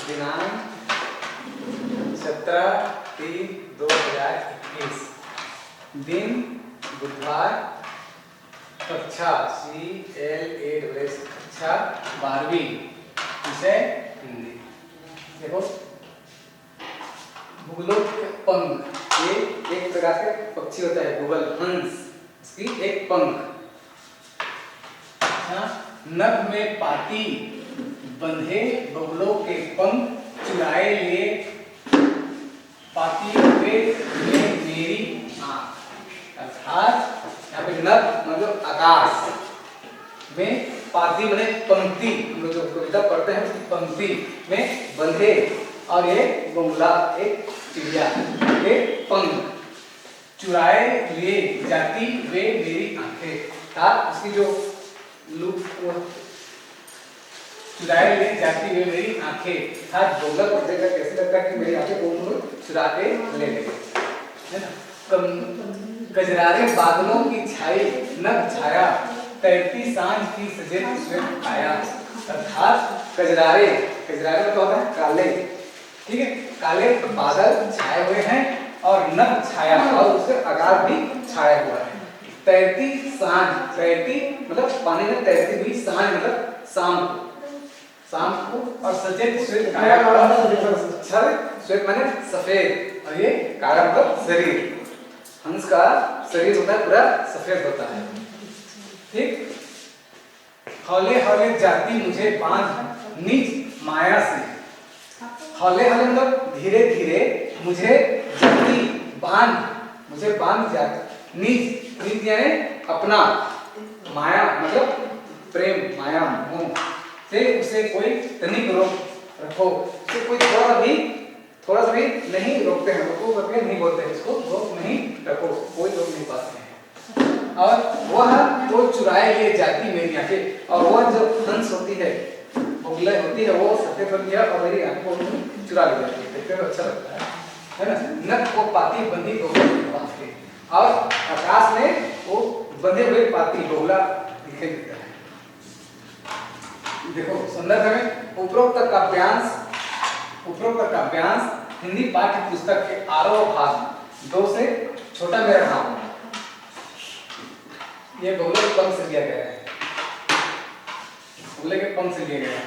दिनांक 17/3/2021, दिन बुधवार, कक्षा CL8 कक्षा 12वीं, विषय हिंदी। देखो भूगोल के पंख, ये एक प्रकार के पक्षी होता है भूगोल हंस, इसकी एक पंख। नभ में पाती बंधे बगुलों के पंख, चुराए लिए पाती हुए मेरी आंख। अर्थात यहाँ पे नभ मतलब आकाश में, पाती बने पंक्ति, हम लोग जो कविता पढ़ते हैं उसकी पंक्ति में बंधे, और ये बगुला एक चिड़िया के पंख, चुराए लिए जाती वे मेरी आंखें। उसकी जो लुक चुराए ले जाती हुई मेरी आंखें, बगुला को देखकर कैसे लगता है कि मेरी आंखें वो चुरा के ले गए, है ना। गजरारे बादलों की छाई नभ छाया, तैरती सांझ की सजे स्वयं आया। अर्थात गजरारे, गजरारे में तो होता है काले, ठीक है, काले बादल छाए हुए हैं और नभ छाया, और उसके आकाश भी छाया हुआ है। तैरती सांझ, तैरती मतलब पानी में तैरती हुई, सांझ मतलब शाम को, शाम को, और सचेत श्वेत काया, श्वेत माने सफेद, और ये काया मतलब शरीर। हंस का शरीर होता है पूरा सफेद होता है, ठीक। हौले हौले जाती मुझे बांध निज माया से, हौले हौले मतलब धीरे धीरे मुझे जाती बांध, मुझे बांध जाती, निज, निज यानी अपना, माया मतलब प्रेम, माया मोह से उसे कोई तनिक रोक रखो, उसे कोई थोड़ा सा भी नहीं रोकते हैं, रोको करके नहीं बोलते हैं, इसको रोक नहीं रखो, कोई रोक नहीं पाते हैं। और वह तो चुराए लिए जाती मेरी आंखें, और वह जो हंस होती है, बगुला होती है, वो सत्य पर किया और मेरी आंखों को चुरा ले जाती है, देखते हुए अच्छा लगता है ना। नभ को पाती बंधी बगुला के, और आकाश में वो बंधे हुए पाती बगुला दिखाई देता है। देखो संदर्भ में उपरोक्त काव्यांश हिंदी पाठ्य पुस्तक के आरोह भाग 2 से छोटा मेरा नाम, ये बगुले के पंख से लिया गया है, बगुले के पंख से लिया गया है,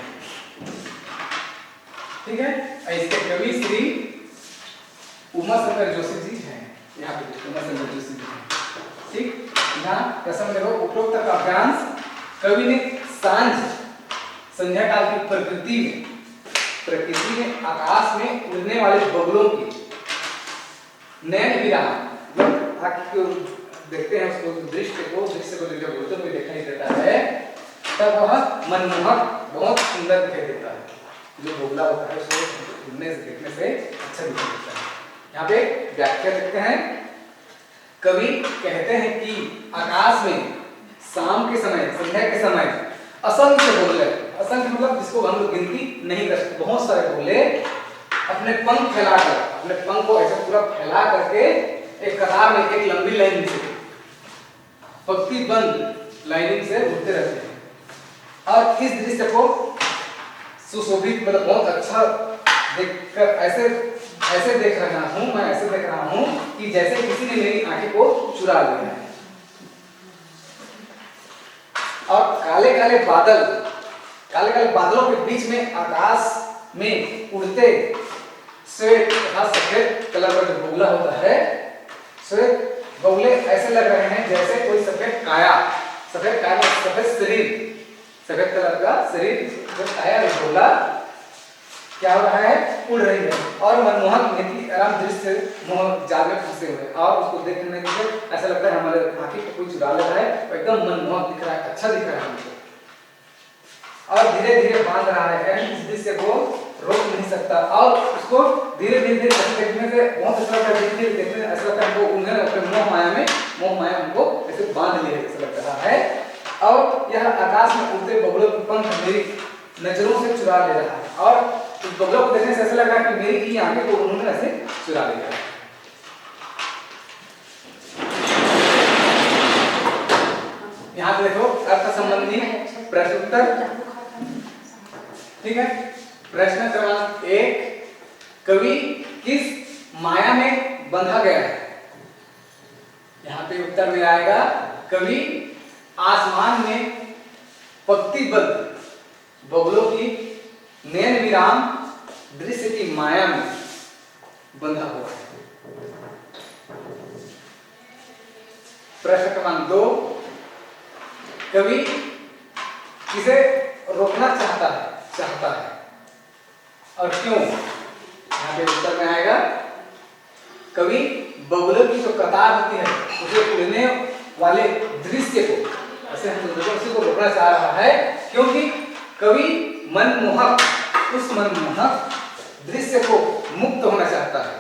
ठीक है। इसके कवि श्री उमा शंकर जोशी जी हैं, यहाँ पे उमा शंकर जोशी जी हैं, ठीक। यहाँ प्रसंग देखो, उपरोक्त काव्यांश कवि ने सांझ, संध्या काल की प्रकृति में आकाश में उड़ने वाले बगुलों की नयन विराम, आंख को देखते हैं उसको, दृश्य को जब बोलते हुए दिखाई देता है, तब वह मनमोहक बहुत सुंदर दिखाई देता है। जो बगुला होता है उसको उड़ने से, देखने से अच्छा दिखाई देता है। यहाँ पे व्याख्या देखते हैं, कवि कहते हैं कि आकाश में शाम के समय, संध्या के समय असंख्य बगुले, असंख्य मतलब जिसको हम लोग गिनती नहीं कर सकते, बहुत सारे बगुले अपने पंख फैलाकर, अपने पंख को ऐसे पूरा फैला करके एक कतार में, एक लंबी लाइन से, पंक्तिबद्ध लाइनिंग से उड़ते रहते हैं। और इस दृश्य को सुशोभित मतलब बहुत अच्छा देखकर ऐसे देख रहा हूं, मैं ऐसे देख रहा हूं कि जैसे किसी ने मेरी आंखें को चुरा लिया है। और काले काले बादलों के बीच में आकाश में उड़ते श्वेत तथा सफेद कलर का जो बगुला होता है, श्वेत बगुले ऐसे लग रहे हैं जैसे कोई सफेद काया, सफेद शरीर, सफेद कलर का शरीर, जो काया बगुला क्या हो रहा है, उड़ रही है, और मनमोहक आराम दृश्य मोह जाल में फंसे हुए, और उसको देखने के लिए ऐसा लगता है हमारे आंखें को कोई चुरा ले रहा है, एकदम मनमोहक दिख रहा है, अच्छा दिख रहा है हमको, और धीरे धीरे बांध रहा है, इस दृश्य को रोक नहीं सकता, और उसको धीरे धीरे देखने से बहुत अच्छा लगता है, देखने ऐसा लगता है हमको उन्हें अपने मोह माया हमको ऐसे बांध लिए ऐसा लग रहा है। और यह आकाश में उड़ते बगुलों के पंख मेरी नजरों से चुरा ले रहा है, और उस बगुलों को देखने से ऐसा लग रहा है कि मेरी ही आंखें को उन्होंने ऐसे चुरा लिया है। यहाँ पे देखो अर्थ संबंधी प्रश्नोत्तर, ठीक है। प्रश्न क्रमांक 1, कवि किस माया में बंधा गया है? यहाँ पे उत्तर में आएगा कवि आसमान में पंक्तिबद्ध बगुलों की नयन विराम दृश्य की माया में बंधा हुआ है। प्रश्न क्रमांक 2, कवि किसे रोकना चाहता है और क्यों? यहाँ पे उत्तर में आएगा कवि बगुलों की जो कतार होती है उसे उड़ने वाले दृश्य को उसी को रोकना चाह रहा है, क्योंकि कवि उस मनमोहक दृश्य को मुक्त होना चाहता है,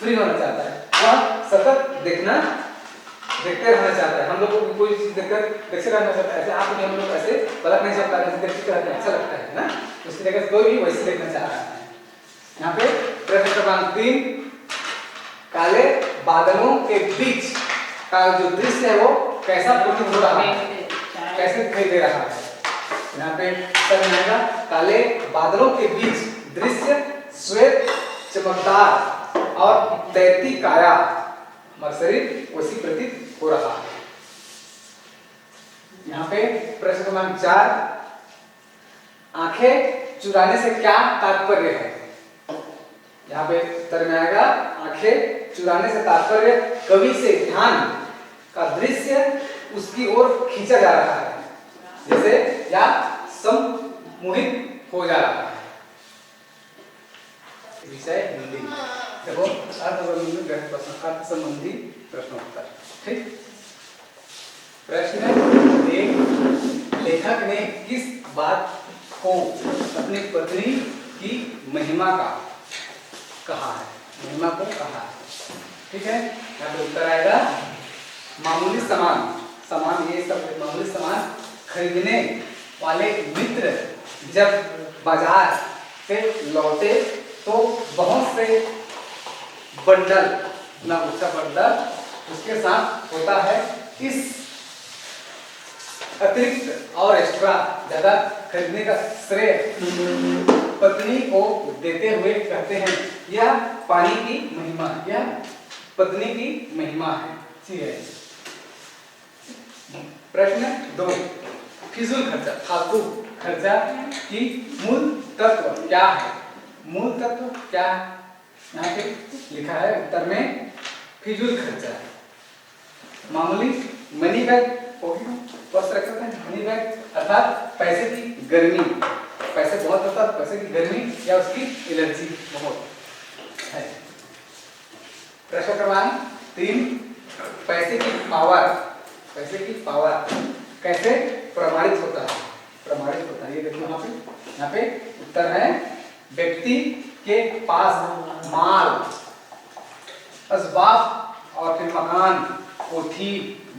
फ्री होना चाहता है। वह सतत देखते रहना चाहता है। हम लोग को कोई चीज देखकर देखते रहना चाहता है, ऐसे आप हम लोग ऐसे पलक नहीं सकता है, देखते रहते हैं, अच्छा लगता है ना, उसी तरह से कोई भी वैसे देखना चाह रहा है। यहाँ पे प्रश्न क्रमांक 3, काले बादलों के बीच का जो दृश्य है वो कैसा प्रतीत हो रहा है, कैसे दिखाई दे रहा है? यहाँ पे उत्तर आएगा काले बादलों के बीच दृश्य श्वेत चमकदार और तैरती काया हमारा शरीर उसी प्रतीत हो रहा है। यहाँ पे प्रश्न क्रमांक 4, आंखें चुराने से क्या तात्पर्य है? यहाँ पे उत्तर में आएगा आंखें चुराने से तात्पर्य कवि से ध्यान का दृश्य उसकी ओर खींचा जा रहा है, जैसे या सम्मोहित हो जा रहा है। विषय हिंदी। देखो अर्थ संबंधी प्रश्नोत्तर। ठीक, प्रश्न 1, लेखक ने किस बात को अपनी पत्नी की महिमा का कहा है? महिमा को कहा है। ठीक है, यहाँ पे उत्तर आएगा मामूली सामान ये सब मामूली सामान खरीदने वाले मित्र जब बाजार से लौटे तो बहुत से बंडल ना ऊंचा बंडल उसके साथ होता है। इस अतिरिक्त और एक्स्ट्रा ज्यादा खरीदने का श्रेय पत्नी को देते हुए कहते हैं यह पानी की महिमा, यह पत्नी की महिमा है। ठीक है, प्रश्न 2, फिजूल खर्चा फालतू खर्चा की मूल तत्व क्या है? मूल तत्व क्या है? यहाँ पे लिखा है उत्तर में फिजूल खर्चा मामूली मनी बैग मनी बैग अर्थात पैसे की गर्मी, पैसे बहुत होता है, पैसे की गर्मी या उसकी एलर्जी बहुत है। प्रश्न क्रमांक 3, पैसे की पावर कैसे प्रमाणित होता है? ये देखो यहाँ पे उत्तर है व्यक्ति के पास माल असबाब और फिर मकान कोठी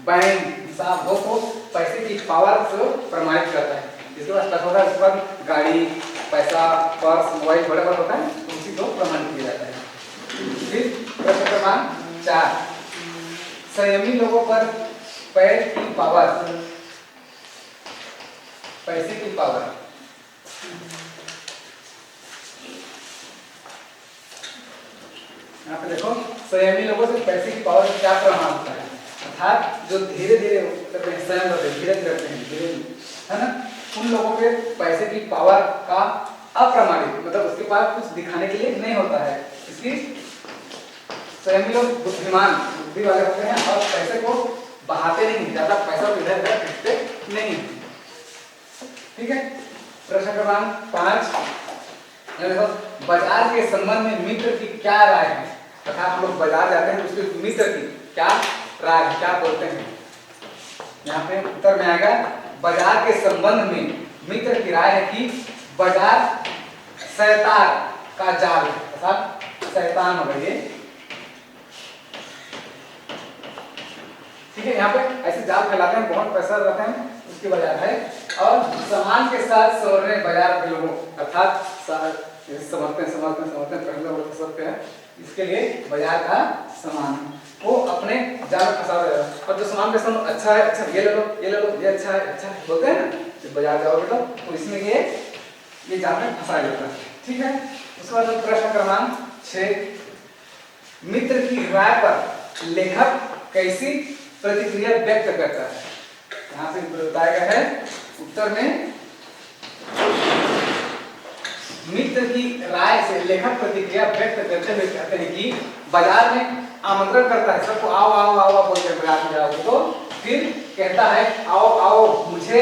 बैंक हिसाब हो तो पैसे की पावर को प्रमाणित करता है। जिसके पास पैसा होता है उसके बाद गाड़ी पैसा पर्स मोबाइल बड़ा होता है तो उसी को प्रमाणित किया जाता है। फिर प्रश्न क्रमांक 4, संयमी लोगों पर पैर की पावर, पैसे की पावर यहाँ पे देखो संयमी लोगों से पैसे की पावर क्या प्रमाण होता है? अर्थात जो धीरे धीरे करते हैं, संयम करते हैं, धीरे करते हैं, धीरे है ना, उन लोगों पे पैसे की पावर का अप्रमाणित मतलब उसके पास कुछ दिखाने के लिए नहीं होता है। इसकी संयमी लोग बुद्धि वाले होते हैं और पैसे को बहाते नहीं, ज्यादा पैसा इधर उधर फेंकते नहीं। ठीक है, प्रश्न क्रमांक 5, बाजार के संबंध में मित्र की क्या राय है? अर्थात हम लोग बाजार जाते हैं उसके मित्र की क्या राय है, क्या बोलते हैं? यहाँ पे उत्तर में आएगा बाजार के संबंध में मित्र की राय है कि बाजार शैतान का जाल है, अर्थात शैतान हो गई। ठीक है, यहाँ पे ऐसे जाल फैलाते हैं, बहुत पैसा रहता है उसकी बाजार है। और सामान के साथ सवरने बाजार के लोगों अर्थात समझते हैं सकते हैं, इसके लिए बाजार का सामान वो अपने जाल में फंसा रहेगा। और जो सामान का सामान अच्छा है, अच्छा ये ले लो ये अच्छा है बोलते हैं ना, जब बाजार जाओगे तो इसमें ये ये जाल में फंसा जाता है। ठीक है, उसके बाद प्रश्न क्रमांक 6, मित्र की राय पर लेखक कैसी प्रतिक्रिया व्यक्त करता है? यहाँ पे बताया गया है उत्तर में, मित्र की राय से लेखक प्रतिक्रिया व्यक्त करते हुए कहते हैं कि बाजार में आमंत्रण करता है सबको, आओ आओ आओ आओ बोलकर बाजार में जाओ, तो फिर कहता है आओ आओ मुझे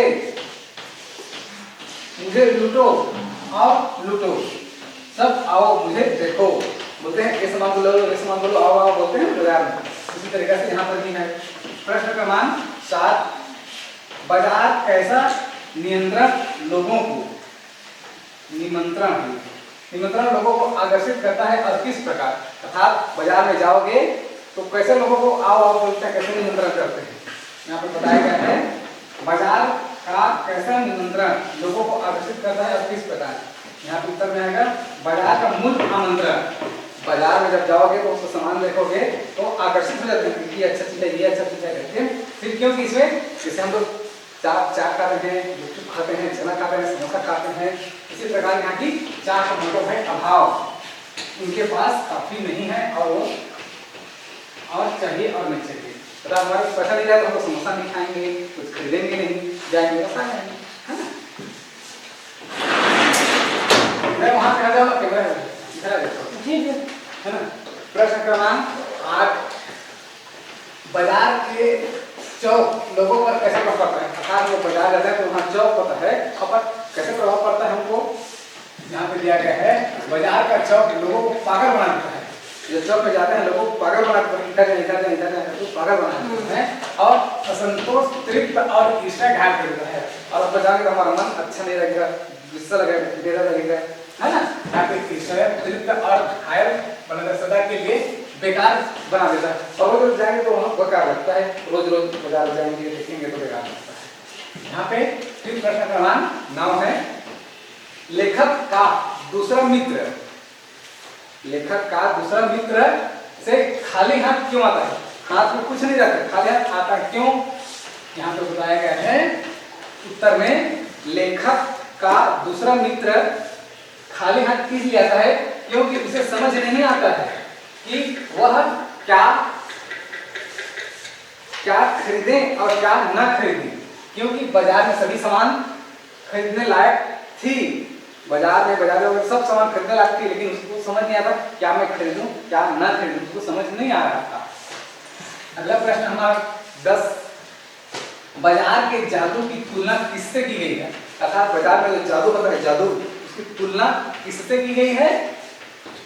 लूटो और लूटो, सब आओ मुझे देखो, बोलते हैं ये सामान बोलो ये सामान बोलो, आओ आओ बोलते हैं बाजार में। उसी तरीके से यहाँ पर भी है। प्रश्न क्रमांक 7, बाजार कैसा निमंत्रण लोगों को आकर्षित करता है और किस प्रकार? अर्थात बाजार में जाओगे तो कैसे लोगों को आओ आओ बोलते हैं, कैसे निमंत्रण करते हैं? यहाँ पर बताया गया है बाजार का कैसा निमंत्रण लोगों को आकर्षित करता है और किस प्रकार? यहाँ पर उत्तर में आएगा बाजार का मूल आमंत्रण। बाजार में जब जाओगे तो उसको सामान देखोगे तो आकर्षित हो जाते हैं कि अच्छा चीज है, ये अच्छा चीज है करके। फिर क्योंकि इसमें जैसे हम लोग चाट खाते हैं, गुपचुप खाते हैं, चना खाते हैं, समोसा खाते हैं, इसी प्रकार यहाँ की चार का मतलब है अभाव, उनके पास काफी नहीं है और वो और चाहिए और नहीं चाहिए। तो हमारे पैसा नहीं जाए तो हम समोसा नहीं खाएंगे, कुछ खरीदेंगे नहीं, जाएंगे ऐसा है ना। मैं वहां पे आ जाऊंगा, कैमरा इधर आ जाता हूँ, ठीक है ना। प्रश्न क्रमांक 8, बाजार के चौक लोगों पर कैसे प्रभाव पड़ता है? अर्थात वो बाजार जाता है तो वहाँ चौक होता है, पर कैसे प्रभाव पड़ता है हमको यहाँ पे दिया गया है। बाजार का चौक लोगों को पागल बना देता है। जो चौक पे जाते हैं लोगों को पागल बना देता है, इधर तो पागल बना देते हैं और असंतोष, तृप्त और ईर्ष्या घायल कर देता है। और अब जाके तो हमारा मन अच्छा नहीं लगेगा, गुस्सा लगेगा, बेरा लगेगा, है ना। यहाँ पे ईर्ष्या, तृप्त और घायल बना देता, सदा के लिए बेकार बना देता है। और रोज जाएंगे तो वहाँ बेकार लगता है, रोज रोज बाजार जाएंगे देखेंगे तो बेकार लगता है। यहाँ पे फिर प्रश्न क्रमांक 9 है, लेखक का दूसरा मित्र से खाली हाथ क्यों आता है? हाथ में कुछ नहीं रहता, खाली हाथ आता है क्यों? यहाँ पे बताया गया है उत्तर में, लेखक का दूसरा मित्र खाली हाथ किस लिए आता है? क्योंकि उसे समझ नहीं आता है कि वह क्या खरीदे और क्या न खरीदे। क्योंकि बाजार में सभी सामान खरीदने लायक थी, बाजार में सब सामान खरीदने लायक थी, लेकिन उसको समझ नहीं आता क्या मैं खरीदूं क्या न खरीदूं, उसको समझ नहीं आ रहा था। अगला प्रश्न हमारा 10, बाजार के जादू की तुलना किससे की गई है? अर्थात बाजार में जो जादू होता है, जादू, उसकी तुलना किससे की गई है?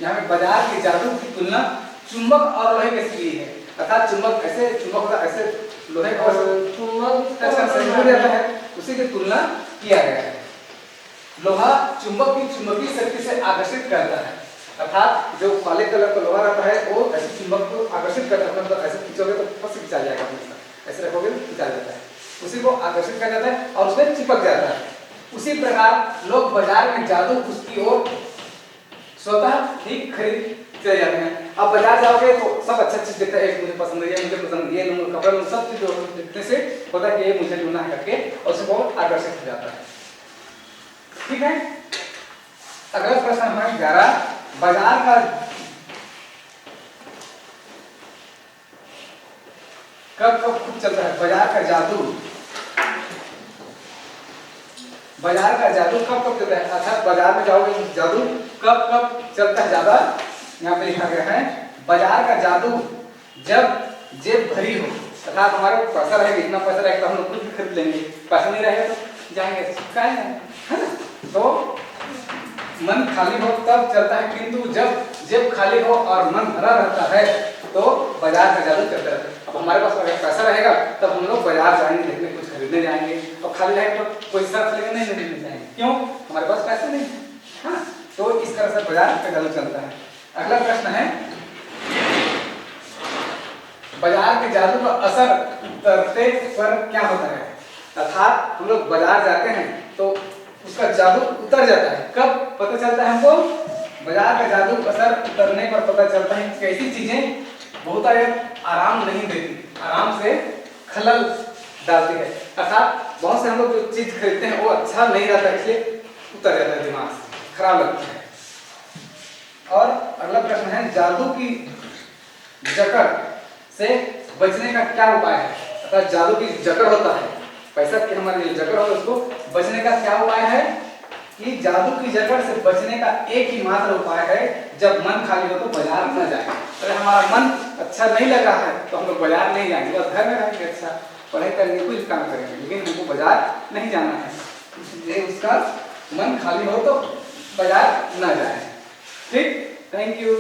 यहाँ पे बाजार के जादू की तुलना चुंबक और लोहे के से की है। अर्थात चुंबक ऐसे, चुंबक होता ऐसे, लोहे का चुंबक जाता है, उसी की तुलना किया गया है। लोहा चुंबक की चुंबकीय शक्ति से आकर्षित करता है। अर्थात जो काले कलर का लोहा रहता है वो ऐसे चुंबक को आकर्षित करता है, मतलब ऐसे खींचोगे तो फंस खींचा जाएगा, ऐसे रखोगे तो खींचा जाता है, उसी को आकर्षित कर जाता है और उसमें चिपक जाता है। उसी प्रकार लोग बाजार में जादू उसकी ओर स्वतः ही खरीद चले जाते हैं। अब बाजार जाओगे तो सब अच्छा चीज देखता है, मुझे पसंद है, मुझे पसंद, ये लूंगा, कपड़ा लूंगा, सब चीज देखने से होता है कि ये मुझे लूना है करके, और उसको आकर्षित हो जाता है। ठीक है, अगला प्रश्न हमारा 11, बाजार का कब खूब चलता है? बाजार का जादू कब चलता है? अर्थात बाजार में जाओगे जादू कब चलता है ज्यादा? यहाँ पे लिखा गया है, बाजार का जादू जब जेब भरी हो, अर्थात हमारे पैसा रहेगा, इतना पैसा रहेगा तो हम लोग कुछ भी खरीद लेंगे, पैसा नहीं रहेगा तो जाएंगे है ना। तो मन खाली हो तब चलता है, किंतु जब जेब खाली हो और मन भरा रहता है तो बाजार का जादू चलता रहता है। अब हमारे पास अगर पैसा रहेगा तब हम लोग बाजार जाएंगे, देखने कुछ खरीदने जाएंगे, और खाली रहेगा तो कोई साथ लेके नहीं जाएंगे, क्यों? हमारे पास पैसा नहीं है, हाँ। तो इस तरह से बाजार का जादू चलता है। अगला प्रश्न है, बाजार के जादू का असर उतरते पर क्या होता है? अर्थात हम लोग बाजार जाते हैं तो उसका जादू उतर जाता है, कब पता चलता है हमको? बाजार का जादू असर उतरने पर पता चलता है कि ऐसी चीजें बहुत आराम नहीं देती, आराम से खलल डालती है। अर्थात बहुत से हम लोग जो चीज खरीदते हैं वो अच्छा नहीं रहता, इसलिए उतर जाता है दिमाग से, खराब लगता है। और अगला प्रश्न है, जादू की जकड़ से बचने का क्या उपाय है? अर्थात जादू की जकड़ होता है, पैसा की हमारे लिए जकड़ होता है, उसको बचने का क्या उपाय है? कि जादू की जकड़ से बचने का एक ही मात्र उपाय है, जब मन खाली हो तो बाजार न जाए। अगर हमारा मन अच्छा नहीं लगा है तो हम लोग बाजार नहीं जाएंगे, बस घर में रहेंगे, अच्छा पढ़ाई करेंगे, कुछ काम करेंगे, लेकिन हमको बाजार नहीं जाना है। इसलिए उसका मन खाली हो तो बाजार न जाए। ठीक, थैंक यू।